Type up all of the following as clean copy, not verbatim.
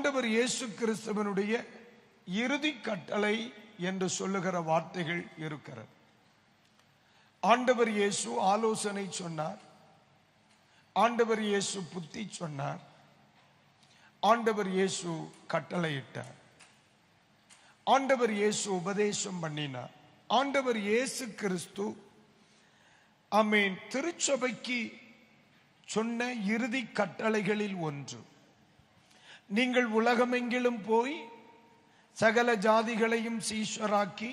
ஆண்டவர் இயேசு கிறிஸ்துவனுடைய இறுதி கட்டளை என்று சொல்லுகிற வார்த்தைகள் இருக்கிறது. ஆண்டவர் இயேசு ஆலோசனை சொன்னார், ஆண்டவர் இயேசு புத்தி சொன்னார், ஆண்டவர் இயேசு கட்டளையிட்டார், ஆண்டவர் இயேசு உபதேசம் பண்ணினார். ஆண்டவர் இயேசு கிறிஸ்து ஆமென் திருச்சபைக்கு சொன்ன இறுதி கட்டளைகளில் ஒன்று, நீங்கள் உலகமெங்கிலும் போய் சகல ஜாதிகளையும் சீஷராக்கி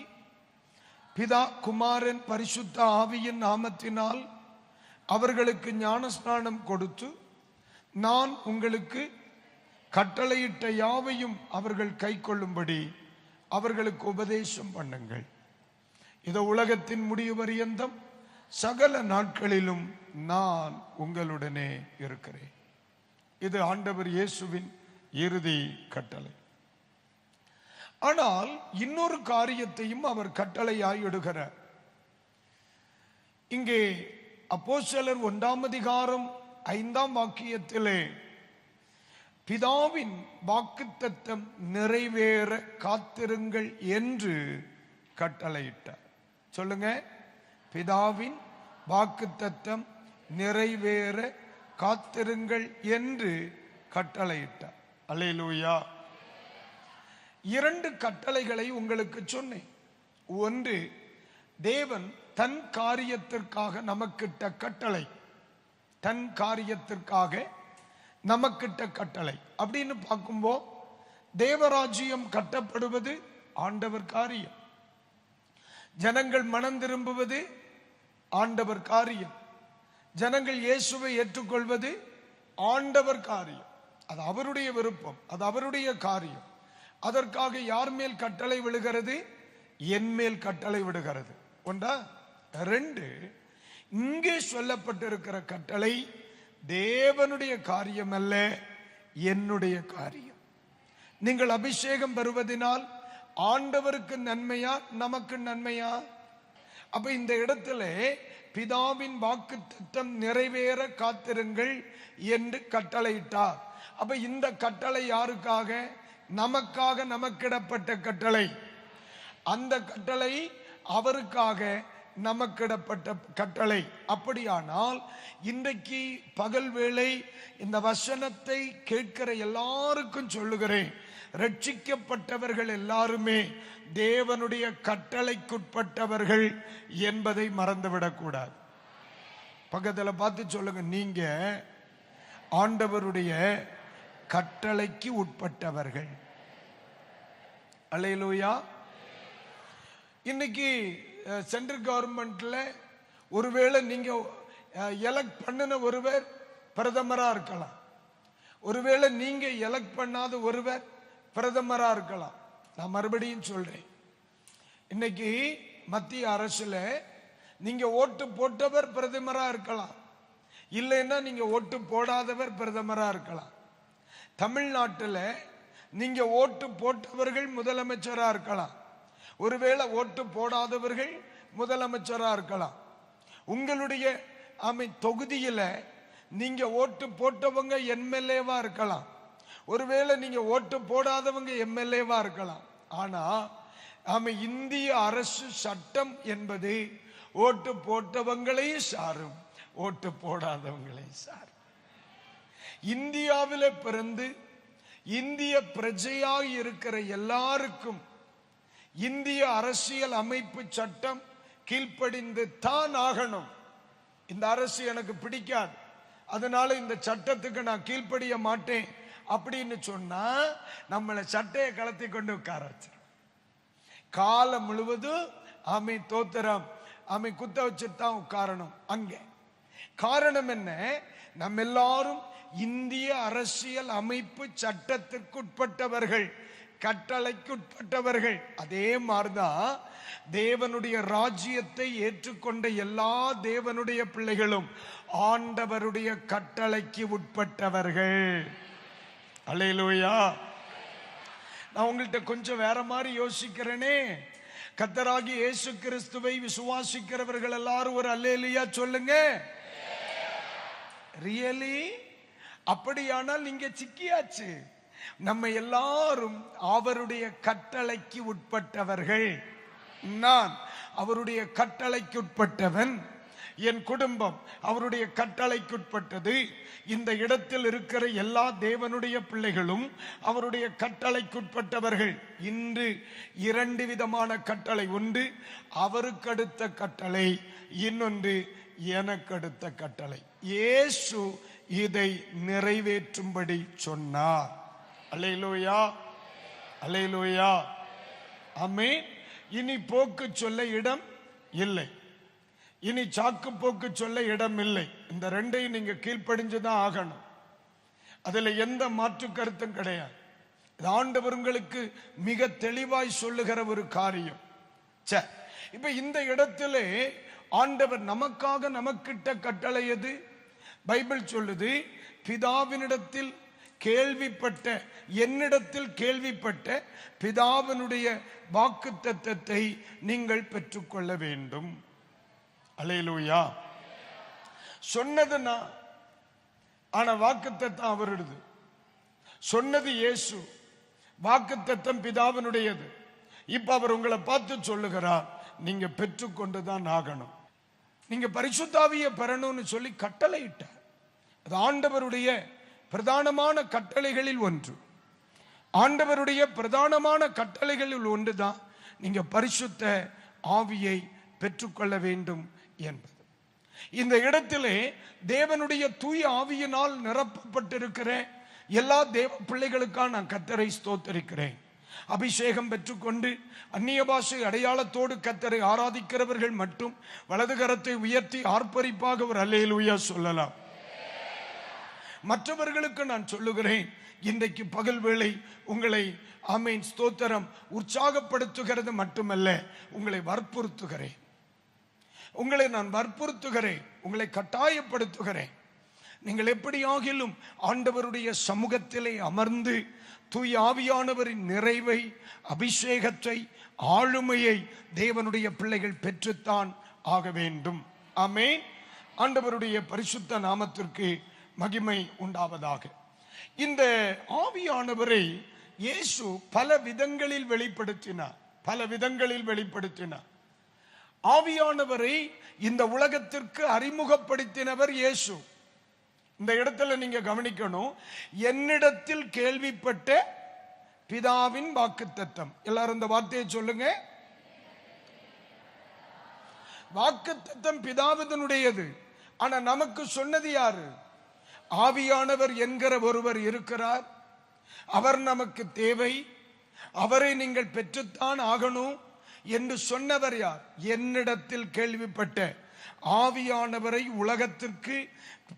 பிதா குமாரன் பரிசுத்த ஆவியின் நாமத்தினால் அவர்களுக்கு ஞானஸ்நானம் கொடுத்து நான் உங்களுக்கு கட்டளையிட்ட யாவையும் அவர்கள் கைக்கொள்ளும்படி அவர்களுக்கு உபதேசம் பண்ணுங்கள். இது உலகத்தின் முடிவு பரியந்தம் சகல நாட்களிலும் நான் உங்களுடனே இருக்கிறேன். இது ஆண்டவர் இயேசுவின் இறுதி கட்டளை. ஆனால் இன்னொரு காரியத்தையும் அவர் கட்டளையாய் இடுகிறார். இங்கே அப்போஸ்தலர் 1ஆம் அதிகாரம் 5ஆம் வாக்கியத்திலே பிதாவின் வாக்குத்தத்தம் நிறைவேற காத்திருங்கள் என்று கட்டளையிட்டார். சொல்லுங்க, பிதாவின் வாக்குத்தத்தம் நிறைவேற காத்திருங்கள் என்று கட்டளையிட்டார். அல்லேலூயா. 2 கட்டளைகளை உங்களுக்கு சொன்னேன். ஒன்று, தேவன் தன் காரியத்திற்காக நமக்கிட்ட கட்டளை, தன் காரியத்திற்காக நமக்கிட்ட கட்டளை அப்படின்னு பார்க்கும்போது தேவராஜ்யம் கட்டப்படுவது ஆண்டவர் காரியம், ஜனங்கள் மனம் திரும்புவது ஆண்டவர் காரியம், ஜனங்கள் இயேசுவை ஏற்றுக்கொள்வது ஆண்டவர் காரியம். அது அவருடைய விருப்பம், அது அவருடைய காரியம். அதற்காக யார் மேல் கட்டளை விழுகிறது? என் மேல் கட்டளை விடுகிறது. ஒன்றா? 2, இங்கே சொல்லப்பட்டிருக்கிற கட்டளை தேவனுடைய காரியம் அல்ல, என்னுடைய காரியம். நீங்கள் அபிஷேகம் பெறுவதனால் ஆண்டவருக்கு நன்மையா நமக்கு நன்மையா? அப்ப இந்த இடத்துல பிதாவின் வாக்குத்தத்தம் நிறைவேற காத்திருங்கள் என்று கட்டளையிட்டார். அப்ப இந்த கட்டளை யாருக்காக? நமக்காக, நமக்கிடப்பட்ட கட்டளை. அந்த கட்டளை அவருக்காக நமக்கிடப்பட்ட கட்டளை. அப்படியானால் இன்றைக்கு பகல் வேளை இந்த வசனத்தை கேட்கிற எல்லாருக்கும் சொல்லுகிறேன், ரட்சிக்கப்பட்டவர்கள் எல்லாருமே தேவனுடைய கட்டளைக்குட்பட்டவர்கள் என்பதை மறந்துவிடக்கூடாது. பக்கத்தில் பார்த்து சொல்லுங்க, நீங்க ஆண்டவருடைய கட்டளைக்கு உட்பட்டவர்கள். அல்லேலூயா. இன்னைக்கு சென்ட்ரல் கவர்மெண்ட்ல ஒருவேளை நீங்க எலெக்ட் பண்ணின ஒருவர் பிரதமரா இருக்கலாம், ஒருவேளை நீங்க எலெக்ட் பண்ணாத ஒருவர் பிரதமரா இருக்கலாம். நான் மறுபடியும் சொல்றேன், இன்னைக்கு மத்திய அரசுல நீங்க ஓட்டு போட்டவர் பிரதமரா இருக்கலாம், இல்லைன்னா நீங்க ஓட்டு போடாதவர் பிரதமரா இருக்கலாம். தமிழ்நாட்டில் நீங்க ஓட்டு போட்டவர்கள் முதலமைச்சரா இருக்கலாம், ஒருவேளை ஓட்டு போடாதவர்கள் முதலமைச்சரா இருக்கலாம். உங்களுடைய தொகுதியில நீங்க ஓட்டு போட்டவங்க எம்எல்ஏவா இருக்கலாம், ஒருவேளை நீங்க ஓட்டு போடாதவங்க எம்எல்ஏவா இருக்கலாம். ஆனா இந்திய அரசு சட்டம் என்பது ஓட்டு போட்டவங்களையும் சாரும், ஓட்டு போடாதவங்களையும் சாரும். இந்தியாவில பிறந்து இந்திய பிரஜையாக இருக்கிற எல்லாருக்கும் இந்திய அரசியல் அமைப்பு சட்டம் கீழ்ப்படிந்து தான் ஆகணும். இந்த அரசு எனக்கு பிடிக்காது, அதனால இந்த சட்டத்துக்கு நான் கீழ்ப்படிய மாட்டேன் அப்படின்னு சொன்னா நம்மளை சட்டையை கலத்தி கொண்டு உட்கார வச்சிடும். காலம் முழுவதும் தோத்திரம் குத்த வச்சுட்டு தான் உட்காரணும் அங்க. காரணம் என்ன? நம்ம எல்லாரும் இந்திய அரசியல் அமைப்பு சட்டத்திற்குட்பட்டவர்கள், கட்டளைக்குட்பட்டவர்கள். அதே மாதிரிதான் தேவனுடைய ராஜ்யத்தை ஏற்றுக்கொண்ட எல்லா தேவனுடைய பிள்ளைகளும் ஆண்டவருடைய கட்டளைக்கு உட்பட்டவர்கள். அல்லேலூயா. நான் உங்கள்கிட்ட கொஞ்சம் வேற மாதிரி யோசிக்கிறேனே. கர்த்தராகிய இயேசு கிறிஸ்துவை விசுவாசிக்கிறவர்கள் எல்லாரும் ஒரு அல்லேலூயா சொல்லுங்க. ரியலி? அப்படியானால் நீங்க சிக்கியாச்சு. நம்ம எல்லாரும் அவருடைய கட்டளைக்கு உட்பட்டவர்கள். நான் அவருடைய கட்டளைக்கு உட்பட்டவன். என் குடும்பம் அவருடைய கட்டளைக்குட்பட்டது. இந்த இடத்தில் இருக்கிற எல்லா தேவனுடைய பிள்ளைகளும் அவருடைய கட்டளைக்குட்பட்டவர்கள். இன்று 2 விதமான கட்டளை. ஒன்று அவருக்கு அடுத்த கட்டளை, இன்னொன்று எனக்கு அடுத்த கட்டளை. இயேசு இதை நிறைவேற்றும்படி சொன்னார். அல்லேலூயா, அல்லேலூயா, ஆமென். இனி போக்கு சொல்ல இடம் இல்லை, இனி சாக்கு போக்கு சொல்ல இடம் இல்லை. இந்த 2ஐயும் நீங்க கீழ்ப்படிஞ்சுதான் ஆகணும். அதுல எந்த மாற்று கருத்தும் கிடையாது. ஆண்டவர் உங்களுக்கு மிக தெளிவாய் சொல்லுகிற ஒரு காரியம். இப்ப இந்த இடத்திலே ஆண்டவர் நமக்காக நமக்கிட்ட கட்டளை எது? பைபிள் சொல்லுது, பிதாவினிடத்தில் கேள்விப்பட்ட, என்னிடத்தில் கேள்விப்பட்ட பிதாவினுடைய வாக்குத்தத்தத்தை நீங்கள் பெற்றுக்கொள்ள வேண்டும். அல்லேலூயா. சொன்னது நான், ஆனா வாக்குத்தத்தம் அவருடையது. சொன்னது இயேசு, வாக்குத்தத்தம் பிதாவினுடையது. இப்ப அவர் உங்களை பார்த்து சொல்லுகிறார், நீங்க பெற்றுக்கொண்டுதான் ஆகணும். நீங்க பரிசுத்த ஆவியை பெறணும்னு சொல்லி கட்டளையிட்டார். அது ஆண்டவருடைய பிரதானமான கட்டளைகளில் ஒன்று. ஆண்டவருடைய பிரதானமான கட்டளைகளில் ஒன்றுதான் நீங்க பரிசுத்த ஆவியை பெற்றுக்கொள்ள வேண்டும் என்பது. இந்த இடத்திலே தேவனுடைய தூய ஆவியினால் நிரப்பப்பட்டிருக்கிற எல்லா தேவ பிள்ளைகளுக்காக நான் கர்த்தரை ஸ்தோத்திரிக்கிறேன். அபிஷேகம் பெற்றுக்கொண்டு அந்நிய பாஷை அடையாளத்தோடு கர்த்தரை ஆராதிக்கிறவர்கள் மட்டும் வலது கரத்தை உயர்த்தி ஆர்ப்பரிப்பாக ஒரு அல்லேலூயா சொல்லலாம். மற்றவர்களுக்கு நான் சொல்லுகிறேன், இன்றைக்கு பகல் வேளை உங்களை ஆமென் ஸ்தோத்திரம் உற்சாகப்படுத்துகிறது மட்டுமல்ல, உங்களை வற்புறுத்துகிறேன். உங்களை நான் வற்புறுத்துகிறேன், உங்களை கட்டாயப்படுத்துகிறேன். நீங்கள் எப்படியாகிலும் ஆண்டவருடைய சமூகத்திலே அமர்ந்து தூய ஆவியானவரின் நிறைவை, அபிஷேகத்தை, ஆளுமையை தேவனுடைய பிள்ளைகள் பெற்றுத்தான் ஆக வேண்டும். ஆமென். ஆண்டவருடைய பரிசுத்த நாமத்திற்கு மகிமை உண்டாவதாக. இந்த ஆவியானவரை இயேசு பல விதங்களில் வெளிப்படுத்தினார், பல விதங்களில் வெளிப்படுத்தினார். ஆவியானவரை இந்த உலகத்திற்கு அறிமுகப்படுத்தினவர் இயேசு. இந்த இடத்துல நீங்க கவனிக்கணும், என்னிடத்தில் கேள்விப்பட்ட பிதாவின் வாக்குத்தத்தம். எல்லாரும் இந்த வார்த்தையை சொல்லுங்க. வாக்குத்தத்தம் பிதாவினுடையது. ஆனா நமக்கு சொன்னது யாரு? ஆவியானவர் என்கிற ஒருவர் இருக்கிறார். அவர் நமக்கு தேவை, அவரை நீங்கள் பெற்றுத்தான் ஆகணும் என்று சொன்னவர் யார்? என்னிடத்தில் கேள்விப்பட்ட ஆவியானவரை உலகத்திற்கு,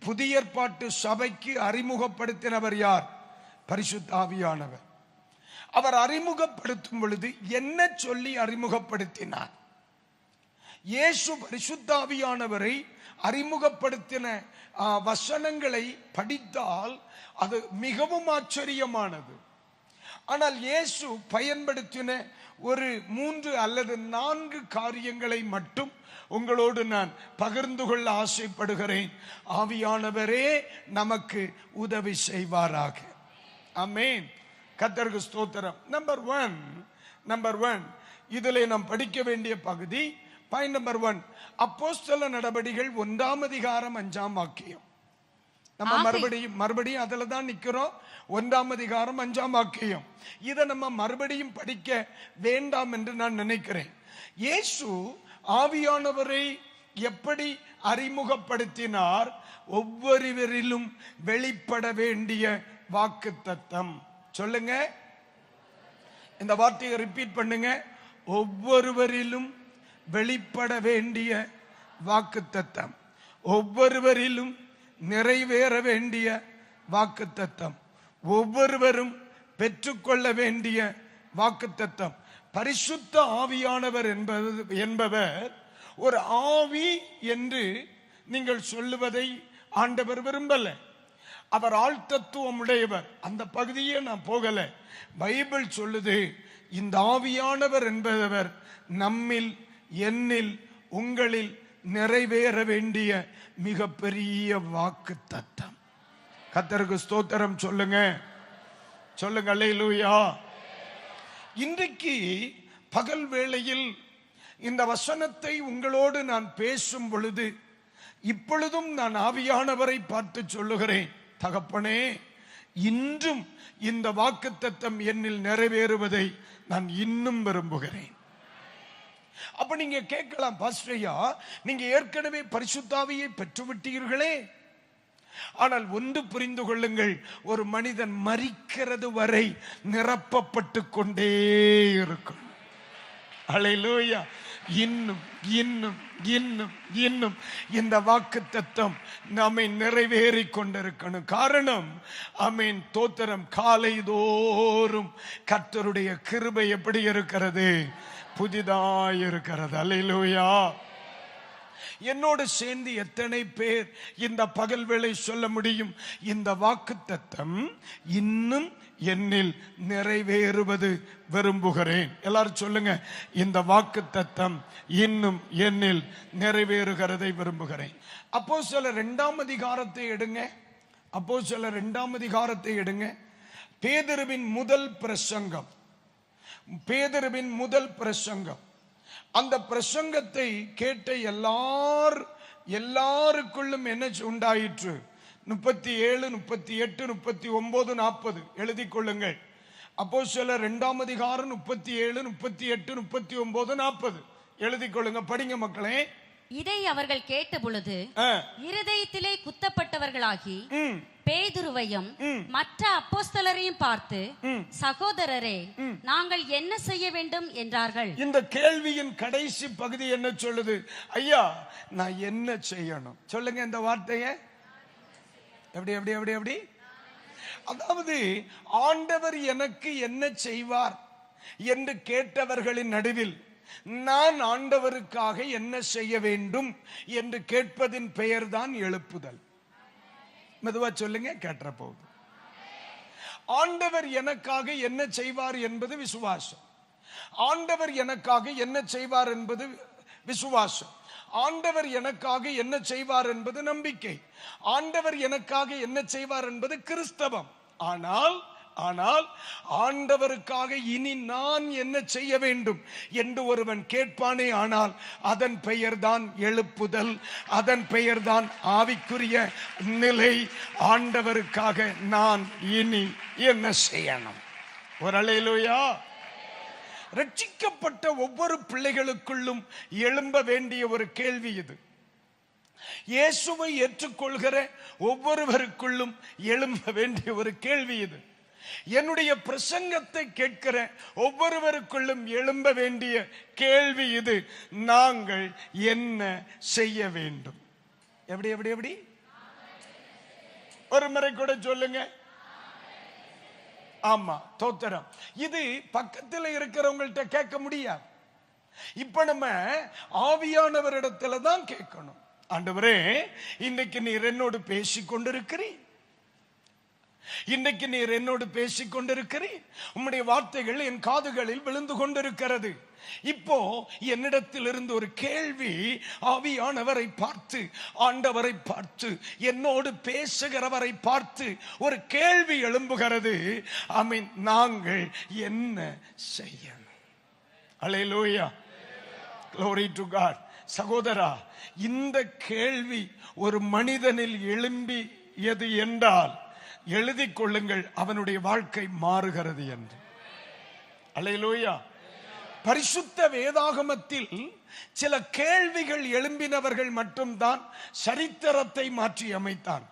புதிய ஏற்பாட்டு சபைக்கு அறிமுகப்படுத்தினவர் யார்? பரிசுத்த ஆவியானவர். அவர் அறிமுகப்படுத்தும் பொழுது என்ன சொல்லி அறிமுகப்படுத்தினார்? இயேசு பரிசுத்த ஆவியானவரை அறிமுகப்படுத்தின வசனங்களை படித்தால் அது மிகவும் ஆச்சரியமானது. ஆனால் இயேசு பயன்படுத்தின ஒரு 3 அல்லது 4 காரியங்களை மட்டும் உங்களோடு நான் பகிர்ந்து கொள்ள ஆசைப்படுகிறேன். ஆவியானவரே நமக்கு உதவி செய்வாராக. ஆமென். கர்த்தருக்கு ஸ்தோத்திரம். நம்பர் 1 இதிலே நாம் படிக்க வேண்டிய பகுதி, பாயிண்ட் நம்பர் 1, அப்போஸ்தல நடபடிகள் 1ஆம் அதிகாரம் 5ஆம் வாக்கியம். நம்ம மறுபடியும் அதுல தான் நிக்கிறோம். 1ஆம் அதிகாரம் 5ஆம் வாக்கியம். இதை நம்ம மறுபடியும் படிக்க வேண்டாம் என்று நான் நினைக்கிறேன். இயேசு ஆவியானவரை எப்படி அறிமுகப்படுத்தினார்? ஒவ்வொருவரிலும் வெளிப்பட வேண்டிய வாக்குத்தத்தம். சொல்லுங்க, இந்த வார்த்தையை ரிப்பீட் பண்ணுங்க. ஒவ்வொருவரிலும் வெளிப்பட வேண்டிய வாக்குத்தத்தம், ஒவ்வொருவரிலும் நிறைவேற வேண்டிய வாக்குத்தத்தம், ஒவ்வொருவரும் பெற்றுக்கொள்ள வேண்டிய வாக்குத்தத்தம். பரிசுத்த ஆவியானவர் என்பவர் ஒரு ஆவி என்று நீங்கள் சொல்லுவதை ஆண்டவர் விரும்பல. அவர் ஆழ்தத்துவம் உடையவர். அந்த பகுதியே நான் போகல. பைபிள் சொல்லுது, இந்த ஆவியானவர் என்பவர் நம்மில், என்னில், உங்களில் நிறைவேற வேண்டிய மிகப்பெரிய வாக்குத்தத்தம். கர்த்தருக்கு ஸ்தோத்திரம் சொல்லுங்க. சொல்லுங்க அல்லேலூயா. இன்றைக்கு பகல் வேளையில் இந்த வசனத்தை உங்களோடு நான் பேசும் பொழுது இப்பொழுதும் நான் ஆவியானவரை பார்த்து சொல்லுகிறேன், தகப்பனே, இன்றும் இந்த வாக்குத்தத்தம் என்னில் நிறைவேறுவதை நான் இன்னும் விரும்புகிறேன். அப்ப நீங்க கேட்கலாம், பாஸ்டரையா, நீங்க ஏற்கனவே பரிசுத்த ஆவியை பெற்றுவிட்டீர்களே. ஆனால் ஒன்று புரிந்து கொள்ளுங்கள், ஒரு மனிதன் மரிக்கிறது வரை நிரப்பப்பட்டு கொண்டே இருக்கும். அல்லேலூயா. இன்னும் இன்னும் இன்னும் இன்னும் இந்த வாக்குத்தத்தம் நம்மை நிறைவேறி கொண்டிருக்கணும். காரணம், ஆமென், தோத்திரம், காலை தோறும் கர்த்தருடைய கிருபை எப்படி இருக்கிறது? புதிதாய் இருக்கிறது. அல்லேலூயா. என்னோடு சேர்ந்து எத்தனை பேர் இந்த பகல் வேளை சொல்ல முடியும், இந்த வாக்குத்தத்தம் இன்னும் என்னில் நிறைவேறுவது விரும்புகிறேன்? எல்லாரும் சொல்லுங்க, இந்த வாக்குத்தத்தம் இன்னும் என்னில் நிறைவேறுகிறதை விரும்புகிறேன். அப்போஸ்தலர் 2ஆம் அதிகாரத்தை எடுங்க. அப்போஸ்தலர் 2ஆம் அதிகாரத்தை எடுங்க. பேதுருவின் முதல் பிரசங்கம். பேதுருவின் முதல் பிரசங்கம். அந்த பிரசங்கத்தை கேட்ட எல்லாருக்குள்ளும் என்ன உண்டாயிற்று? 37, 38, 39, 40 எழுதிக் கொள்ளுங்கள். அப்போஸ்தலர் 2ஆம் அதிகாரம் 37, 38, 39, 40 எழுதிக் கொள்ளுங்க. படிங்க மக்களே. இதை அவர்கள் கேட்ட பொழுது இருதயத்திலே குத்தப்பட்டவர்களாகி பேதுருவையும் மற்ற அப்போஸ்தலரையும் பார்த்து, சகோதரரே, நாங்கள் என்ன செய்ய வேண்டும் என்றார்கள். இந்த கேள்வியின் கடைசி பகுதி என்ன சொல்லுது? ஐயா, நான் என்ன செய்யணும்? சொல்லுங்க இந்த வார்த்தையை. எப்படி எப்படி எப்படி எப்படி? அதாவது, ஆண்டவர் எனக்கு என்ன செய்வார் என்று கேட்டவர்களின் நடுவில் நான் ஆண்டவருக்காக என்ன செய்ய வேண்டும் என்று கேட்பதின் பெயர்தான் எழுப்புதல். மெதுவா சொல்லுங்க, கேட்ட போகுது. ஆண்டவர் எனக்காக என்ன செய்வார் என்பது விசுவாசம். ஆண்டவர் எனக்காக என்ன செய்வார் என்பது விசுவாசம். ஆண்டவர் எனக்காக என்ன செய்வார் என்பது நம்பிக்கை. ஆண்டவர் எனக்காக என்ன செய்வார் என்பது கிறிஸ்தவம். ஆனால் ஆண்டவருக்காக இனி நான் என்ன செய்ய வேண்டும் என்று ஒருவன் கேட்பானே, ஆனால் அதன் பெயர்தான் எழுப்புதல். அதன் பெயர்தான் ஆவிக்குரிய நிலை. ஆண்டவருக்காக நான் இனி என்ன செய்யணும்? ஒரு அல்லேலூயா. ரட்சிக்கப்பட்ட ஒவ்வொரு பிள்ளைகளுக்குள்ளும் எழும்ப வேண்டிய ஒரு கேள்வி இது. இயேசுவை ஏற்றுக்கொள்கிற ஒவ்வொருவருக்குள்ளும் எழும்ப வேண்டிய ஒரு கேள்வி இது. என்னுடைய பிரசங்கத்தை கேட்கிற ஒவ்வொருவருக்குள்ளும் எழும்ப வேண்டிய கேள்வி இது. நாங்கள் என்ன செய்ய வேண்டும்? எப்படி எப்படி எப்படி? ஒரு முறை கூட சொல்லுங்க. ஆமா, தோத்திரம். இது பக்கத்தில் இருக்கிறவங்கள்ட்ட கேட்க முடியாது. இப்ப நம்ம ஆவியானவரிடத்துல தான் கேட்கணும். ஆண்டவரே, இன்றைக்கு நீர் என்னோடு பேசிக் கொண்டிருக்கிறீர். இன்றைக்கு நீர் என்னோடு பேசிக் கொண்டிருக்கிறீர். உம்முடைய வார்த்தைகள் என் காதுகளில் விழுந்து கொண்டிருக்கிறது. இப்போ என்னிடத்தில் இருந்து ஒரு கேள்வி ஆவியானவரை பார்த்து, ஆண்டவரை பார்த்து, என்னோடு பேசுகிறவரை பார்த்து ஒரு கேள்வி எழும்புகிறது. ஆமென். நாங்கள் என்ன செய்யணும்? அல்லேலூயா. Glory to God. சகோதரா, இந்த கேள்வி ஒரு மனிதனில் எழும்பியது என்றால் எழுதிக் கொள்ளுங்கள், அவனுடைய வாழ்க்கை மாறுகிறது என்று. அல்லேலூயா. பரிசுத்த வேதாகமத்தில் சில கேள்விகள் எழும்பினவர்கள் மட்டும்தான் சரித்திரத்தை மாற்றி அமைத்தான்.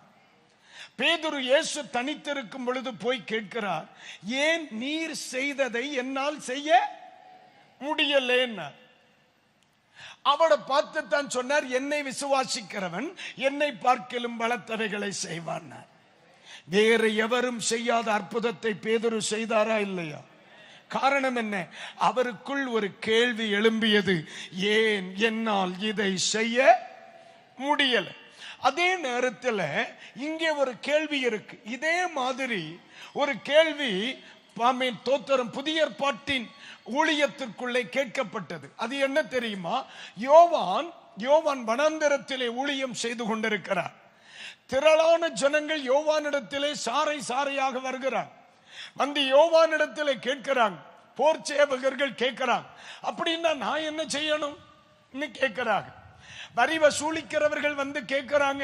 பேதுரு இயேசு தனித்திருக்கும் பொழுது போய் கேட்கிறார், ஏன் நீர் செய்ததை என்னால் செய்ய முடியலேன்னா. அவரை பார்த்து தான் சொன்னார், என்னை விசுவாசிக்கிறவன் என்னை பார்க்கிலும் பலத்தவைகளை செய்வான். வேறு எவரும் செய்யாத அற்புதத்தை பேதுரு செய்தாரா இல்லையா? காரணம் என்ன? அவருக்குள் ஒரு கேள்வி எழும்பியது, ஏன் என்னால் இதை செய்ய முடியல. அதே நேரத்தில் இங்கே ஒரு கேள்வி இருக்கு. இதே மாதிரி ஒரு கேள்வி தோத்திரம் புதிய ஏற்பாட்டின் ஊழியத்திற்குள்ளே கேட்கப்பட்டது. அது என்ன தெரியுமா? யோவான் வனாந்தரத்திலே ஊழியம் செய்து கொண்டிருக்கிறார். திரளான ஜனங்கள் யோவானிடத்திலே சாறை சாறையாக வருகிறார். வந்து யோவானிடத்துல கேட்கிறாங்க, போர் சேவகர்கள் கேட்கிறாங்க, அப்படின்னா நான் என்ன செய்யணும் கேட்கிறாங்க. வரி வசூலிக்கிறவர்கள் வந்து கேட்கிறாங்க,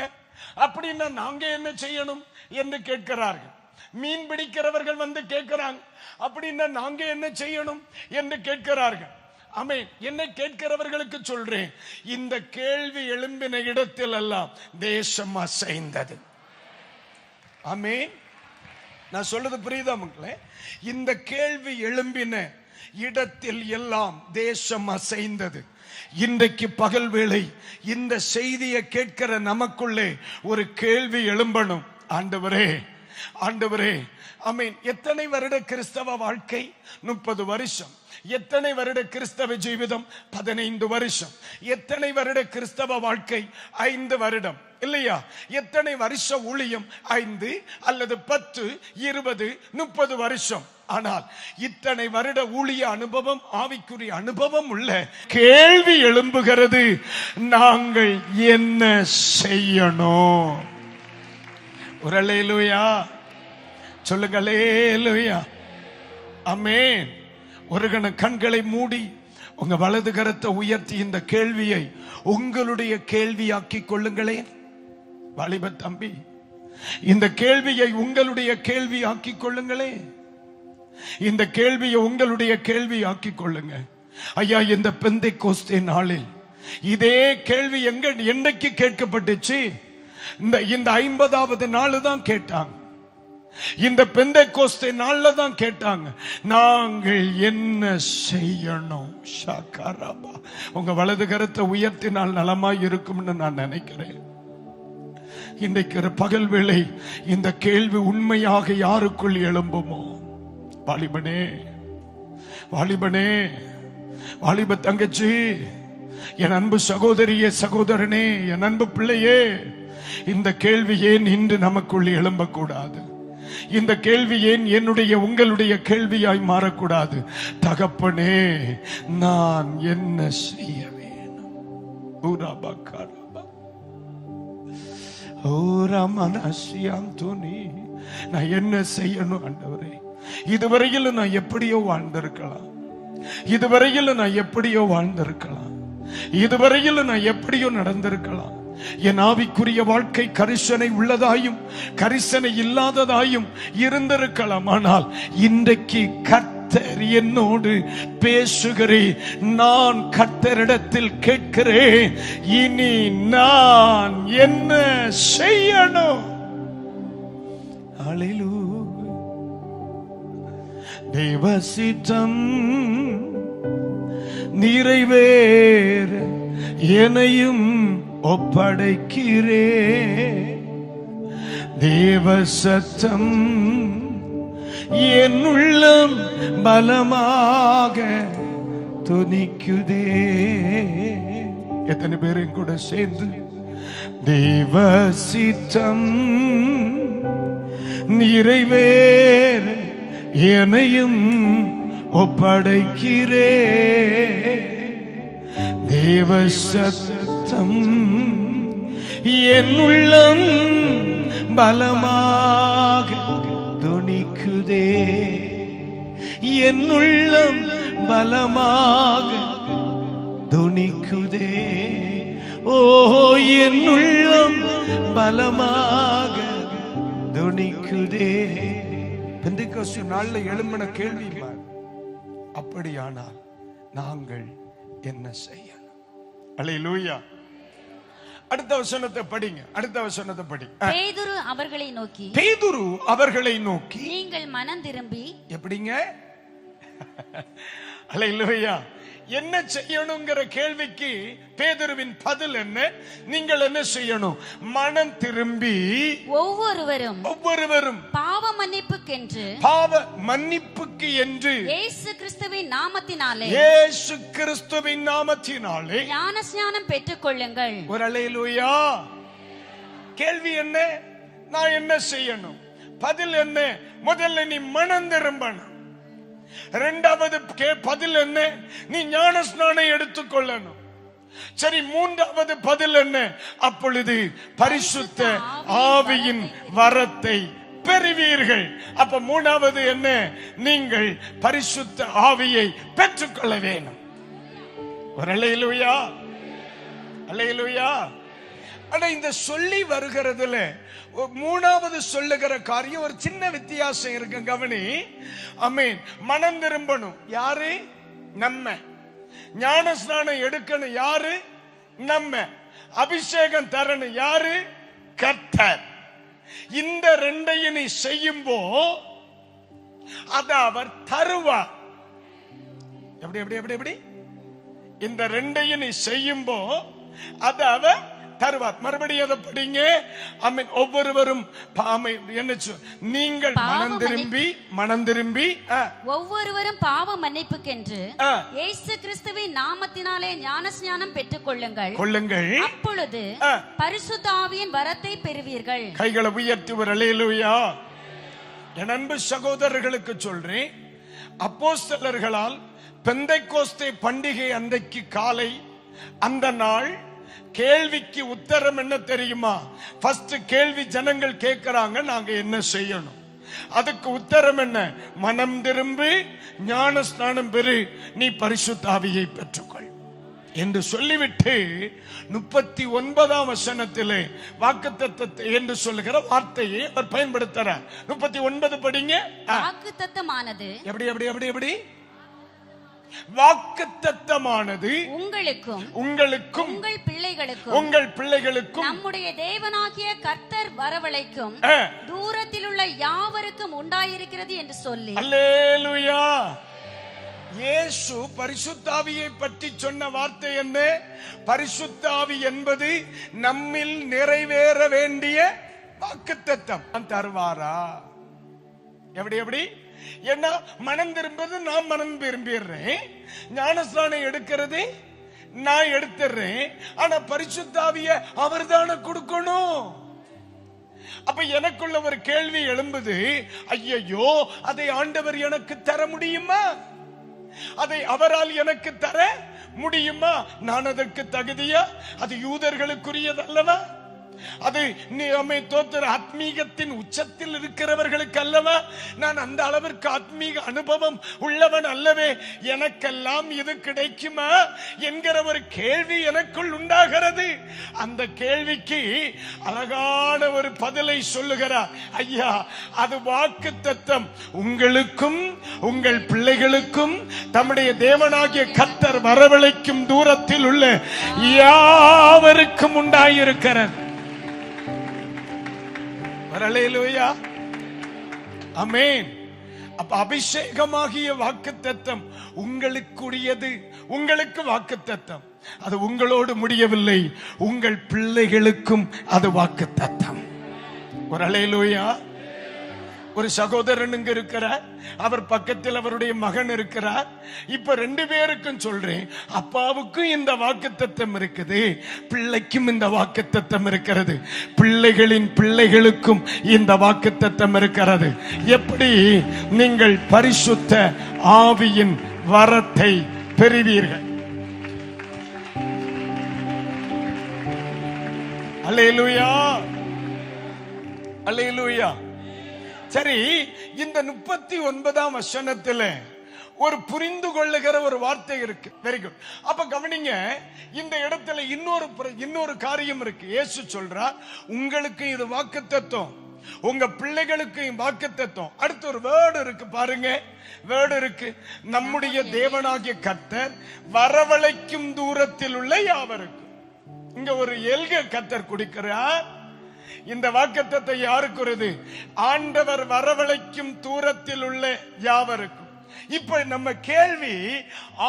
அப்படின்னா நாங்க என்ன செய்யணும் என்று கேட்கிறார்கள். மீன் பிடிக்கிறவர்கள் வந்து கேட்கிறாங்க, அப்படின்னா நாங்க என்ன செய்யணும் என்று கேட்கிறார்கள். ஆமென். என்ன கேட்கிறவர்களுக்கு சொல்றேன், இந்த கேள்வி எழும்பின இடத்தில் எல்லாம் தேசம் அசைந்தது. ஆமென். நான் சொல்றது புரியுதா மக்களே? இந்த கேள்வி எழும்பின இடத்தில் எல்லாம் தேசம் அசைந்தது. இன்றைக்கு பகல் வேளை இந்த செய்தியை கேட்கிற நமக்குள்ளே ஒரு கேள்வி எழும்பணும். ஆண்டவரே, ஆண்டவரே, ஆமென். எத்தனை வருட கிறிஸ்தவ வாழ்க்கை? 30 வருஷம். எத்தனை வருட கிறிஸ்தவ ஜீவிதம்? 15 வருஷம். எத்தனை வருட கிறிஸ்தவ வாழ்க்கை? 5 வருடம் இல்லையா? எத்தனை வருஷ ஊழியம்? 5 அல்லது 10, 20, 30 வருஷம். ஆனால் இத்தனை வருட ஊழிய அனுபவம், ஆவிக்குரிய அனுபவம் உள்ள கேள்வி எழும்புகிறது, நாங்கள் என்ன செய்யணும்? ஒரு அல்லேலூயா சொல்லுங்க, அல்லேலூயா. ஆமென். ஒரு கண கண்களை மூடி உங்க வலது கரத்தை உயர்த்தி இந்த கேள்வியை உங்களுடைய கேள்வியாக்கி கொள்ளுங்களேன். வாலிப தம்பி, இந்த கேள்வியை உங்களுடைய கேள்வி ஆக்கி கொள்ளுங்களே. இந்த கேள்வியை உங்களுடைய கேள்வி ஆக்கி கொள்ளுங்க. ஐயா, இந்த பெந்தைக்கோஸ்தே நாளில் இதே கேள்வி என்னைக்கு கேட்கப்பட்டுச்சு? இந்த 50வது நாள் தான் கேட்டாங்க. இந்த பெந்தைக்கோஸ்தே நாள்ல தான் கேட்டாங்க, நாங்கள் என்ன செய்யணும்? ஷாகாராபா. உங்க வலது கரத்தை உயர்த்தினால் நலமாய் இருக்கும்னு நான் நினைக்கிறேன். இன்றைக்கு பகல் வேளை இந்த கேள்வி உண்மையாக யாருக்குள் எழும்புமோ? வாலிபனே, வாலிபனே, வாலிப தங்கச்சி, என் அன்பு சகோதரியே, சகோதரனே, என் அன்பு பிள்ளையே, இந்த கேள்வி ஏன் இன்று நமக்குள் எழும்பக்கூடாது? இந்த கேள்வி ஏன் என்னுடைய உங்களுடைய கேள்வியாய் மாறக்கூடாது? தகப்பனே, நான் என்ன செய்ய வேணும்? நான் என்ன செய்யணும் ஆண்டவரே? இதுவரையில் நான் எப்படியோ வாழ்ந்திருக்கலாம், இதுவரையில் நான் எப்படியோ வாழ்ந்திருக்கலாம், இதுவரையில் நான் எப்படியோ நடந்திருக்கலாம். என் ஆவிக்குரிய வாழ்க்கை கரிசனை உள்ளதாயும் கரிசனை இல்லாததாயும் இருந்திருக்கலாம். ஆனால் இன்றைக்கு கர்த்தர் என்னோடு பேசுகிறேன். நான் கர்த்தரிடத்தில் கேட்கிறேன், இனி நான் என்ன செய்யணும்? அல்லேலூயா. தேவ சித்தம் நிறைவேற என்னையும் ஒப்படைக்கிறே. தேவ சத்தம் என் உள்ளம் பலமாக துணிக்குதே. எத்தனை பேரும் கூட சேர்ந்து தேவ சித்தம் நிறைவேற என்னையும் ஒப்படைக்கிறே. தேவ சத்தம் என் உள்ளம் பலமாக துணிக்குதே. என் உள்ளம் பலமாக துணிக்குதே. ஓ, என் உள்ளம் பலமாக துணிக்குதே. பெந்தைக்கோஸ்து நாள்ல எழும்பின கேள்வி, அப்படியானால் நாங்கள் என்ன செய்யணும்? அல்லேலூயா. அடுத்த வசனத்தை படிங்க. அடுத்த வசனத்தை படி. பேதுரு அவர்களை நோக்கி, பேதுரு அவர்களை நோக்கி, நீங்கள் மனம் திரும்பி. எப்படிங்க? அல்லேலூயா. என்ன செய்யணுங்கிற கேள்விக்கு பேதுருவின் பதில் என்ன? நீங்கள் என்ன செய்யணும்? மனம் திரும்பி ஒவ்வொருவரும் பாவ மன்னிப்புக்கென்று, பாவ மன்னிப்புக்கு என்று இயேசு கிறிஸ்துவின் நாமத்தினாலே, இயேசு கிறிஸ்துவின் நாமத்தினாலே ஞானஸ்நானம் பெற்றுக் கொள்ளுங்கள். ஒரு அல்லேலூயா. கேள்வி என்ன? நான் என்ன செய்யணும்? பதில் என்ன? முதல்ல நீ மனம் திரும்பணும். இரண்டாவது பதில் என்ன? நீ ஞானஸ்நானம் எடுத்துக்கொள்ளணும். சரி, மூன்றாவது பதில் என்ன? அப்பொழுது பரிசுத்த ஆவியின் வரத்தை பெறுவீர்கள். அப்ப மூணாவது என்ன? நீங்கள் பரிசுத்த ஆவியை பெற்றுக்கொள்ள வேணும். ஒரு அல்லேலூயா, அல்லேலூயா. ஆனா இந்த சொல்லி வருகிறதுல மூணாவது சொல்லுகிற காரியம் ஒரு சின்ன வித்தியாசம் இருக்கு. கவனி. ஆமென். மனம் திரும்பணும். யாரு? நம்ம. ஞானஸ்நானம் எடுக்கணும். யாரு? நம்ம. அபிஷேகம் தரணும். யாரு? கர்த்தர். இந்த ரெண்டையும் நீ செய்யும்போ அத அவர் தருவார். எப்படி எப்படி எப்படி எப்படி? இந்த ரெண்டையும் நீ செய்யும்போ அத அவர் தருவார். மறுபடியும் அதை படிங்க. ஆமென். ஒவ்வொருவரும் நீங்கள் மனம் திரும்பி ஒவ்வொருவரும் பாவ மன்னிப்புக்கென்று இயேசு கிறிஸ்துவின் நாமத்தினாலே ஞானஸ்நானம் பெற்றுக் கொள்ளுங்கள். அப்பொழுது பரிசுத்த ஆவியின் வரத்தை பெறுவீர்கள். கைகளை உயர்த்தி ஒரு அல்லேலூயா. என் அன்பு சகோதரர்களுக்கு சொல்றேன், அப்போஸ்தலர்களால் பெந்தைக்கோஸ்தே பண்டிகை அன்றைக்கு காலை அந்த நாள் கேள்விக்கு உத்தரம் என்ன தெரியுமா? ஃபர்ஸ்ட் கேள்வி ஜனங்கள் கேட்கிறாங்க, நாங்க என்ன செய்யணும்? அதுக்கு உத்தரம் என்ன? மனம் திரும்பி ஞான ஸ்நானம் பெறு, நீ பரிசுத்த ஆவியை பெற்றுக்கொள் என்று சொல்லிவிட்டு 39ஆம் வசனத்திலே வாக்குத்தத்தத்தை என்று சொல்லுகிற வார்த்தையை அவர் பயன்படுத்துறார். 39 படிங்க. வாக்குத்தத்தமானது எப்படி எப்படி எப்படி எப்படி? வாக்குத்தத்தமானது உங்கள் பிள்ளைகளுக்கும் நம்முடைய தேவனாகிய கர்த்தர் வரவழைக்கும் தூரத்தில் உள்ள யாவருக்கும் உண்டாயிருக்கிறது என்று சொல்லி. அல்லேலூயா. இயேசு பரிசுத்த ஆவியை பற்றி சொன்ன வார்த்தை என்ன? பரிசுத்த ஆவி என்பது நம்மில் நிறைவேற வேண்டிய வாக்குத்தத்தம். தருவாரா? எப்படி எப்படி? ஏன்னா மனம் திரும்பது நான் மனம் திரும்பிடுறேன், ஞானஸ்நானம் எடுக்கிறது நான் எடுத்துறேன். ஆனா பரிசுத்த ஆவியை அவர் தானே கொடுக்கணும். அப்ப எனக்குள்ள ஒரு கேள்வி எழும்புது, ஐயோ அதை ஆண்டவர் எனக்கு தர முடியுமா? அதை அவரால் எனக்கு தர முடியுமா? நான் அதற்கு தகுதியா? அது யூதர்களுக்குரியது அல்லவா? அது ஆத்மீகத்தின் உச்சத்தில் இருக்கிறவர்களுக்கு அல்லவா? நான் அந்த அளவிற்கு ஆத்மீக அனுபவம் உள்ளவன் அல்லவே. எனக்கெல்லாம் இது கிடைக்குமா என்கிற ஒரு கேள்வி எனக்குள் உண்டாகிறது. அந்த கேள்விக்கு அழகான ஒரு பதிலை சொல்லுகிறார். ஐயா, அது வாக்குத்தத்தம் உங்களுக்கும் உங்கள் பிள்ளைகளுக்கும் தம்முடைய தேவனாகிய கர்த்தர் வரவழைக்கும் தூரத்தில் உள்ள யாவருக்கும் உண்டாயிருக்கிறது. அல்லேலூயா, ஆமென். அப்ப அபிஷேகமாகிய வாக்குத்தத்தம் உங்களுக்குரியது. உங்களுக்கு வாக்குத்தத்தம், அது உங்களோடு முடியவில்லை, உங்கள் பிள்ளைகளுக்கும் அது வாக்குத்தத்தம். ஒரு அல்லேலூயா. ஒரு சகோதரன் இங்க இருக்கிறார், அவர் பக்கத்தில் அவருடைய மகன் இருக்கிறார். இப்ப 2 பேருக்கும் சொல்றேன், அப்பாவுக்கும் இந்த வாக்குத்தத்தம் இருக்குது, பிள்ளைக்கும் இந்த வாக்குத்தத்தம் இருக்கிறது, பிள்ளைகளின் பிள்ளைகளுக்கும் இந்த வாக்குத்தத்தம் இருக்கிறது. எப்படி நீங்கள் பரிசுத்த ஆவியின் வரத்தை பெறுவீர்கள்? அல்லேலூயா, அல்லேலூயா. சரி, இந்த 39ஆம் வசனத்துல ஒரு புரிந்து கொள்ளுகிற ஒரு வார்த்தை இருக்கு. Very good. அப்ப கவனிங்க, இந்த இடத்துல இன்னொரு காரியம் இருக்கு. இயேசு சொல்றார், உங்களுக்கு இது வாக்குத்தத்தம், உங்க பிள்ளைகளுக்கு வாக்குத்தத்தம். அடுத்து ஒரு வேர்டு இருக்கு பாருங்க, வேர்டு இருக்கு. நம்முடைய தேவனாகிய கர்த்தர் வரவழைக்கும் தூரத்தில் உள்ள யாவருக்கும். இங்க ஒரு எல்க கர்த்தர் கொடுக்கிறார். இந்த வாக்குத்தத்தை யாருக்கு? ஆண்டவர் வரவழைக்கும் தூரத்தில் உள்ள யாவருக்கும். இப்ப நம்ம கேள்வி,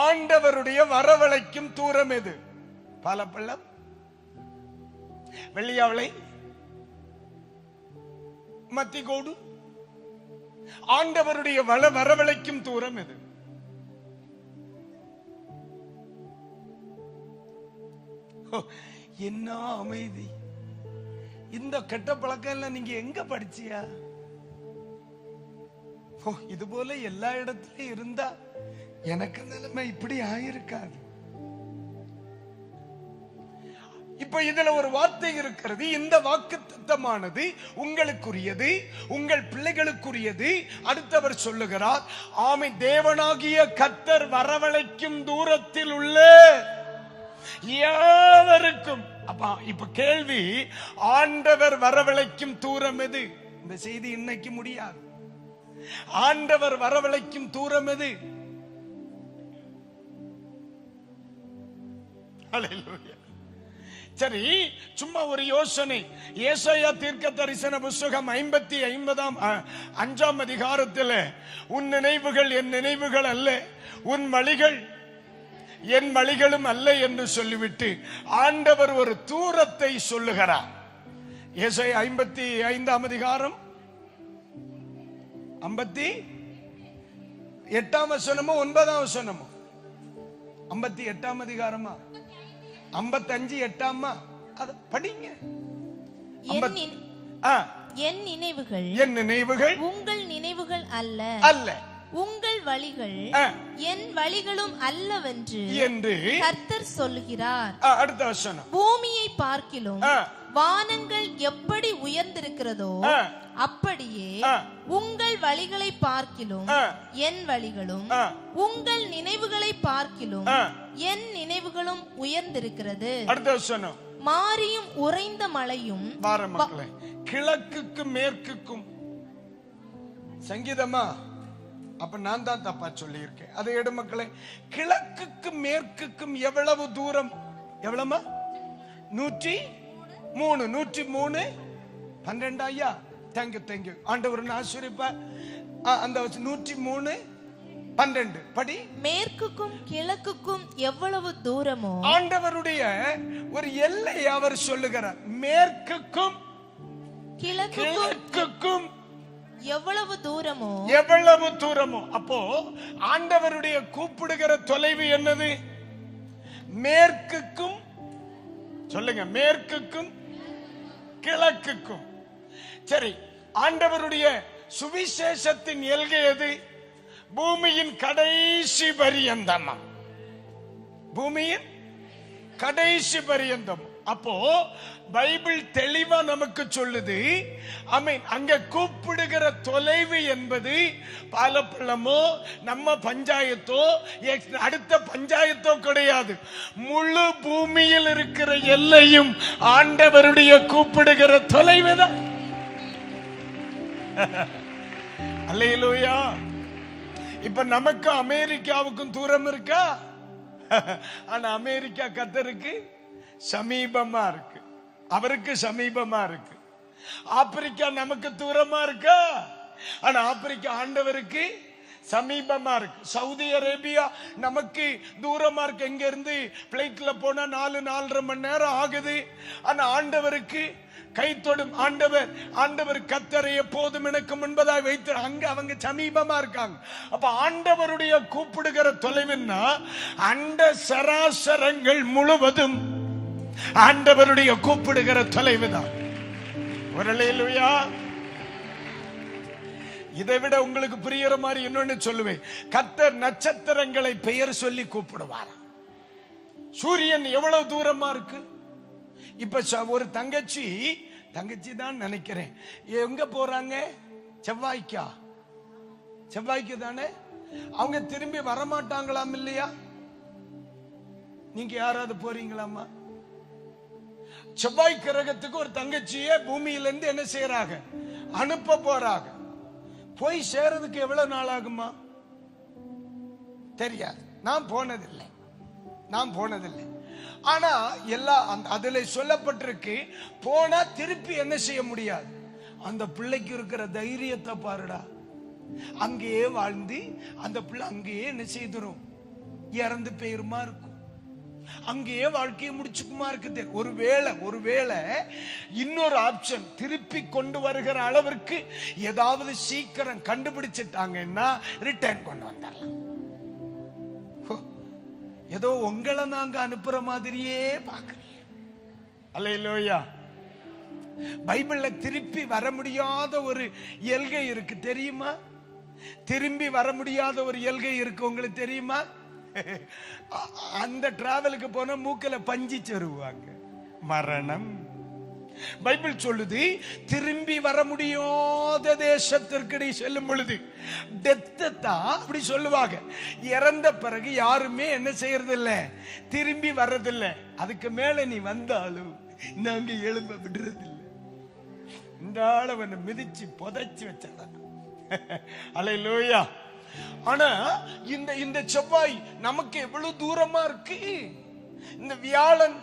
ஆண்டவருடைய வரவழைக்கும் தூரம் எது? பாலப்பள்ளம், வெள்ளியாவளை, மத்திகோடு? ஆண்டவருடைய வரவழைக்கும் தூரம் எது? என்ன அமைதி! இந்த கெட்ட பழக்கம் எல்லாம் நீங்க எங்க படிச்சியா? இது போல எல்லா இடத்துலயும் இருந்தா எனக்கு நிலைமை இப்படி ஆயிருக்காது. இப்ப இதுல ஒரு வார்த்தை இருக்கிறது. இந்த வாக்குத்தத்தமானது உங்களுக்குரியது, உங்கள் பிள்ளைகளுக்குரியது. அடுத்தவர் சொல்லுகிறார், ஆமை தேவனாகிய கர்த்தர் வரவழைக்கும் தூரத்தில் உள்ள யாவருக்கும். அப்ப இப்ப கேள்வி, ஆண்டவர் வரவழைக்கும் தூரம் எது? இந்த செய்தி இன்னைக்கு முடியாது. ஆண்டவர் வரவழைக்கும் தூரம் எது? ஹல்லேலூயா. சரி, சும்மா ஒரு யோசனை. ஏசாயா தீர்க்க தரிசன புஸ்தகம் 55ஆம் அதிகாரத்தில், உன் நினைவுகள் என் நினைவுகள் அல்ல, உன் வழிகள் என் வழிகளும் அல்ல என்று சொல்லிவிட்டு ஆண்டவர் ஒரு தூரத்தை சொல்லுகிறார். ஏசாயா 55ஆம் அதிகாரம் 58ஆம் வசனமோ 9ஆம் வசனமோ? 58ஆம் அதிகாரமா 55:8 அத படிங்க. என் நினைவுகள் உங்கள் நினைவுகள் அல்ல, உங்கள் வழிகள் என் வழிகளும் அல்லவென்று கர்த்தர் சொல்லுகிறார். அடுத்த வசனம், பூமியை பார்க்கிலும் வானங்கள் எப்படி உயர்ந்திருக்கிறதோ அப்படியே உங்கள் வழிகளை பார்க்கிலும் என் வழிகளும், உங்கள் நினைவுகளை பார்க்கிலும் என் நினைவுகளும் உயர்ந்திருக்கிறது. அடுத்த வசனம், மாரியும் உறைந்த மழையும். கிழக்குக்கும் மேற்குக்கும். சங்கீதமா? அப்ப நான் தான் தப்பா சொல்லி இருக்கேன். அதை எடு மக்களே. கிழக்குக்கும் மேற்குக்கும் எவ்வளவு தூரம்? எவ்வளவு? 103. 103 12. ஐயா தேங்க்யூ. ஆண்டவர் ஆசீர்வதிப்பார். அந்த 103 12 படி. மேற்குக்கும் கிழக்குக்கும் எவ்வளவு தூரமோ, ஆண்டவருடைய ஒரு எல்லை அவர் சொல்லுகிறார். மேற்குக்கும் கிழக்குக்கும் எவ்வளவு தூரமோ, எவ்வளவு தூரமோ. அப்போ ஆண்டவருடைய கூப்பிடுகிற தொலைவு என்னது? மேற்குக்கும். சொல்லுங்க, மேற்குக்கும் கிழக்குக்கும். சரி, ஆண்டவருடைய சுவிசேஷத்தின் எல்கை எது? பூமியின் கடைசி பரியந்தம். பூமியின் கடைசி பரியந்தம். அப்போ பைபிள் தெளிவா நமக்கு சொல்லுது. ஆமென். அங்க கூப்பிடுகிற தொலைவு என்பது பாலப்பள்ளமோ நம்ம பஞ்சாயத்தோ அடுத்த பஞ்சாயத்தோ கிடையாது. முழு பூமியில் இருக்கிற எல்லையும் ஆண்டவருடைய கூப்பிடுகிற தொலைவு தான். அல்லேலூயா. இப்ப நமக்கு அமெரிக்காவுக்கும் தூரம் இருக்கா? ஆனா அமெரிக்கா கர்த்தருக்கு சமீபமா இருக்கு, அவருக்கு சமீபமா இருக்கு. ஆப்பிரிக்கா நமக்கு தூரமா இருக்கா? ஆனா ஆப்பிரிக்கா ஆண்டவருக்கு சமீபமா இருக்கு. சவுதி அரேபியா நமக்கு தூரமா இருக்கு. எங்க இருந்து பிளைட்ல போனா 4-4.5 மணி நேரம் ஆகுது. ஆனா ஆண்டவருக்கு கை தொடும். ஆண்டவர் கர்த்தரை எப்போதும் எனக்கு முன்பதாய் வைத்து அங்க அவங்க சமீபமா இருக்காங்க. அப்ப ஆண்டவருடைய கூப்பிடுகிற தொலைவுன்னா அண்ட சராசரங்கள் முழுவதும் ஆண்டவருடைய கூப்பிடுகிற தொலைவுதான். அல்லேலூயா. இதை விட உங்களுக்கு புரியுற மாதிரி இன்னொன்னு சொல்லுவேன். கர்த்தர் நட்சத்திரங்களை பெயர் சொல்லி கூப்பிடுவார். சூரியன் எவ்வளவு தூரமா இருக்கு? இப்ப ஒரு தங்கச்சி தான் நினைக்கிறேன், எங்க போறாங்க? செவ்வாய்க்கு தானே. அவங்க திரும்பி வரமாட்டாங்களாம் இல்லையா? நீங்க யாராவது போறீங்களாமா? செவ்வாய் கிரகத்துக்கு ஒரு தங்கச்சியை பூமியிலிருந்து என்ன செய்யறாங்க? அனுப்ப போறாங்க. போய் சேரதுக்கு எவ்வளவு நாள் ஆகுமா? தெரியாது. நான் போனதில்லை. ஆனா எல்லாம் அதுல சொல்லப்பட்டிருக்கு, போனா திருப்பி என்ன செய்ய முடியாது. அந்த பிள்ளைக்கு இருக்கிற தைரியத்தை பாருடா. அங்கேயே வாழ்ந்து அந்த பிள்ளை அங்கேயே என்ன செய்துரும்? இறந்து போயிருமா இருக்கும். அங்கேயே வாழ்க்கையை முடிச்சுக்குமா இருக்குது. ஒருவேளை இன்னொரு ஆப்ஷன் திருப்பி கொண்டு வருகிற அளவிற்கு ஏதாவது சீக்கிரம் கண்டுபிடிச்சிட்டாங்கன்னா ரிட்டர்ன் கொண்டு வந்துடலாம். ஏதோ உங்களை நாங்க அனுப்புற மாதிரியே பாக்குறீங்க. அல்லேலூயா. பைபிள்ல திருப்பி வர முடியாத ஒரு எல்கை இருக்கு தெரியுமா? திரும்பி வர முடியாத ஒரு எல்கை இருக்கு, உங்களுக்கு தெரியுமா? அந்த டிராவலுக்கு போன மூக்கல பஞ்சு சொருவாங்க. மரணம். பைபிள் சொல்லுது, திரும்பி வர முடியாத தேசத்திற்கு நீ செல்லும் பொழுது டெத்தை தான் அப்படி சொல்லுவாங்க. இறந்த பிறகு யாருமே என்ன செய்யறது இல்ல, திரும்பி வர்றதில்லை. அதுக்கு மேல நீ வந்தாலும் நாங்க எழும்ப விடுறதில்லை. இந்த ஆளவனை மிதிச்சு புதைச்சு வச்சான். அல்லேலூயா. ஆனா இந்த செவ்வாய் நமக்கு எவ்வளவு தூரமா இருக்கு. இந்த வியாழன்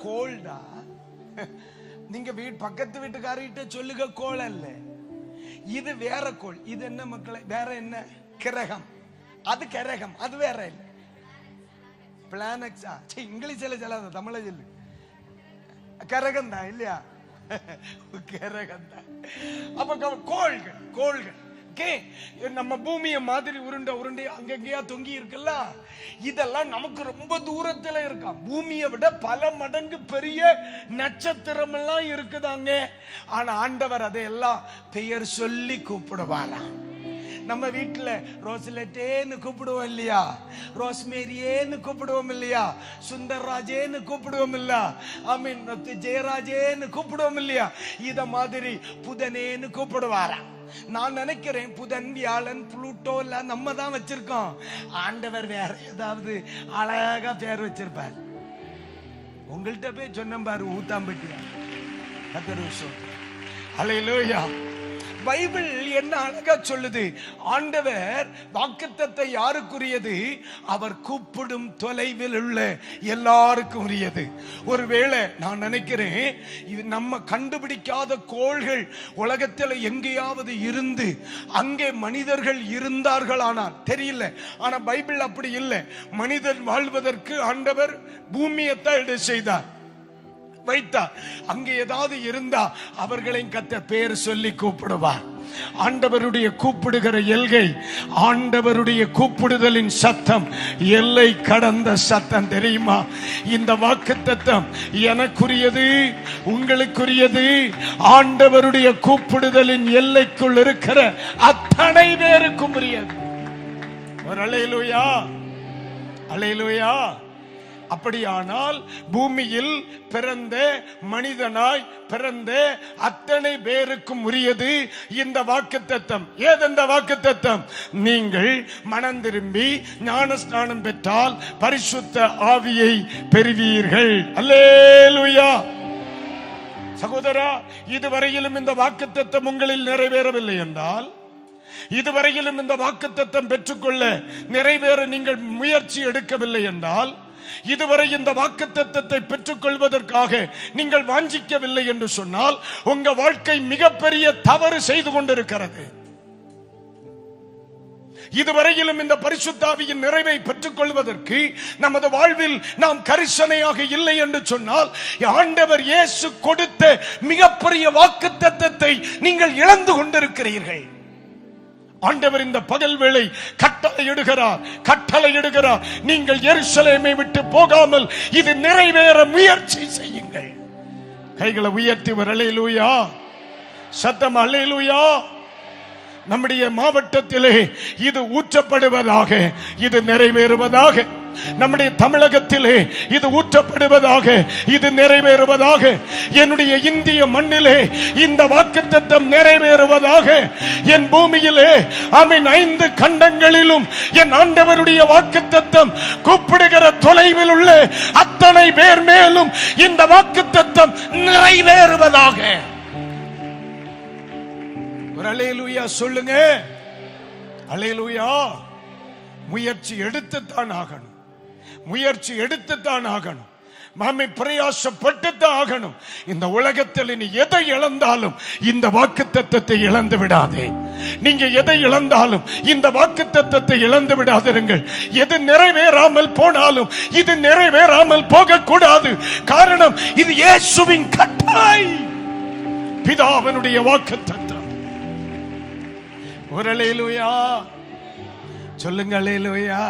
கோல்டா. நீங்க பக்கத்து வீட்டுக்காரிட்ட சொல்லுங்க, கோள் அல்ல, இது வேற கோள். இது என்ன மக்களை, வேற என்ன கிரகம்? அது கிரகம், அது வேற இல்ல. பிளானட்ஸா? இங்கிலீஷ்ல சொல்லாத, தமிழ சொல்லு. கிரகம் தான் இல்லையா? கிரகம் தான். அப்ப கோள்கள் நம்ம பூமிய மாதிரி உருண்டை அங்கங்கயா தொங்கி இருக்குல்ல, இதெல்லாம் நமக்கு ரொம்ப தூரத்துல இருக்கா. பூமியை விட பல மடங்கு பெரிய நட்சத்திரம் எல்லாம் இருக்குதாங்க. ஆனா ஆண்டவர் அதையெல்லாம் பெயர் சொல்லி கூப்பிடுவாராம். நம்ம வீட்டுல ரோஸ்லெட்டேன்னு கூப்பிடுவோம் இல்லையா, ரோஸ்மேரியேன்னு கூப்பிடுவோம் இல்லையா, சுந்தர்ராஜேன்னு கூப்பிடுவோம் இல்ல, ஆமீன், ஜெயராஜேன்னு கூப்பிடுவோம் இல்லையா, இத மாதிரி புதனேன்னு கூப்பிடுவாராம். நான் நினைக்கிறேன் புதன், வியாழன், புளூட்டோ எல்லாம் நம்ம தான் வச்சிருக்கோம். ஆண்டவர் வேற ஏதாவது அழகா பேர் வச்சிருப்பார். உங்கள்கிட்ட போய் சொன்ன பாரு, ஊத்தாம்பட்டியா. அல்லேலூயா. பைபிள் என்ன அழகா சொல்லுது. ஆண்டவர் வாக்குத்தத்தத்தை யாருக்குரியது? அவர் கூப்பிடும் தொலைவில் உள்ள எல்லாருக்கும் உரியது. ஒருவேளை நான் நினைக்கிறேன், நம்ம கண்டுபிடிக்காத கோள்கள் உலகத்தில் எங்கேயாவது இருந்து அங்கே மனிதர்கள் இருந்தார்கள் ஆனால் தெரியல. ஆனா பைபிள் அப்படி இல்லை. மனிதன் வாழ்வதற்கு ஆண்டவர் பூமியைத்தான் இட செய்தார், வைத்தார். அங்கே ஏதாவது இருந்தா அவர்களையும் கர்த்தர் பேர் சொல்லி கூப்பிடுவார். ஆண்டவருடைய கூப்பிடுகிற எல்கை, ஆண்டவருடைய கூப்பிடுதலின் சத்தம் எல்லை கடந்த சத்தம். தெரியுமா? இந்த வாக்குத்தத்தம் எனக்குரியது, உங்களுக்குரியது. ஆண்டவருடைய கூப்பிடுதலின் எல்லைக்குள் இருக்கிற அத்தனை பேருக்கும் உரியது. ஒரு அல்லேலூயா, அல்லேலூயா. அப்படியானால் பூமியில் பிறந்த மனிதனாய் பிறந்த அத்தனை பேருக்கும் உரியது இந்த வாக்குத்தத்தம். ஏதெந்த வாக்குத்தத்தம்? நீங்கள் மனம் திரும்பி ஞானஸ்நானம் பெற்றால் பரிசுத்த ஆவியை பெறுவீர்கள். அல்லேலூயா. சகோதரா, இதுவரையிலும் இந்த வாக்குத்தத்தம் உங்களில் நிறைவேறவில்லை என்றால், இதுவரையிலும் இந்த வாக்குத்தத்தம் பெற்றுக்கொள்ள நிறைவேற நீங்கள் முயற்சி எடுக்கவில்லை என்றால், இதுவரை இந்த வாக்குத்தத்தத்தை பெற்றுக் கொள்வதற்காக நீங்கள் வாஞ்சிக்கவில்லை என்று சொன்னால், உங்க வாழ்க்கை மிகப்பெரிய தவறு செய்து கொண்டிருக்கிறது. இதுவரையிலும் இந்த பரிசுத்த ஆவியின் நிறைவை பெற்றுக் கொள்வதற்கு நமது வாழ்வில் நாம் கரிசனையாக இல்லை என்று சொன்னால், ஆண்டவர் இயேசு கொடுத்த மிகப்பெரிய வாக்குத்தத்தத்தை நீங்கள் இழந்து கொண்டிருக்கிறீர்கள். ஆண்டவர் இந்த பகல் வேளை கட்டளையிடுகிறார். நீங்கள் எருசலேமை விட்டு போகாமல் இது நிறைவேற முயற்சி செய்யுங்கள். கைகளை உயர்த்தி வர அல்லேலூயா, சத்தம் அல்லேலூயா. நம்முடைய மாவட்டத்திலே இது ஊற்றப்படுவதாக, இது நிறைவேறுவதாக. நம்முடைய தமிழகத்திலே இது ஊற்றப்படுவதாக, இது நிறைவேறுவதாக. என்னுடைய இந்திய மண்ணிலே இந்த வாக்குத்தத்தம் நிறைவேறுவதாக. என் பூமியிலே ஆமென் 5 கண்டங்களிலும் என் ஆண்டவருடைய வாக்குத்தத்தம் கூப்பிடுகிற தொலைவில் உள்ள அத்தனை பேர் மேலும் இந்த வாக்குத்தத்தம் நிறைவேறுவதாக. ஒரு அல்லேலூயா சொல்லுங்க. அல்லேலூயா. முயற்சி எடுத்துத்தான் ஆகணும், முயற்சி எடுத்துத்தான் ஆகணும். மாமை பிரயாசப்பட்டுத்தான் ஆகணும். இந்த உலகத்தில் நீ எதை இழந்தாலும் இந்த வாக்குத்தத்தத்தை இழந்து விடாதே. நீங்க எதை இழந்தாலும் இந்த வாக்குத்தத்தத்தை இழந்து விடாதிருங்கள். எது நிறைவேறாமல் போனாலும் இது நிறைவேறாமல் போகக்கூடாது. காரணம், இது இயேசுவின் கட்டளை, பிதாவினுடைய வாக்குத்தத்தம். ஒரு அல்லேலூயா சொல்லுங்க. அல்லேலூயா.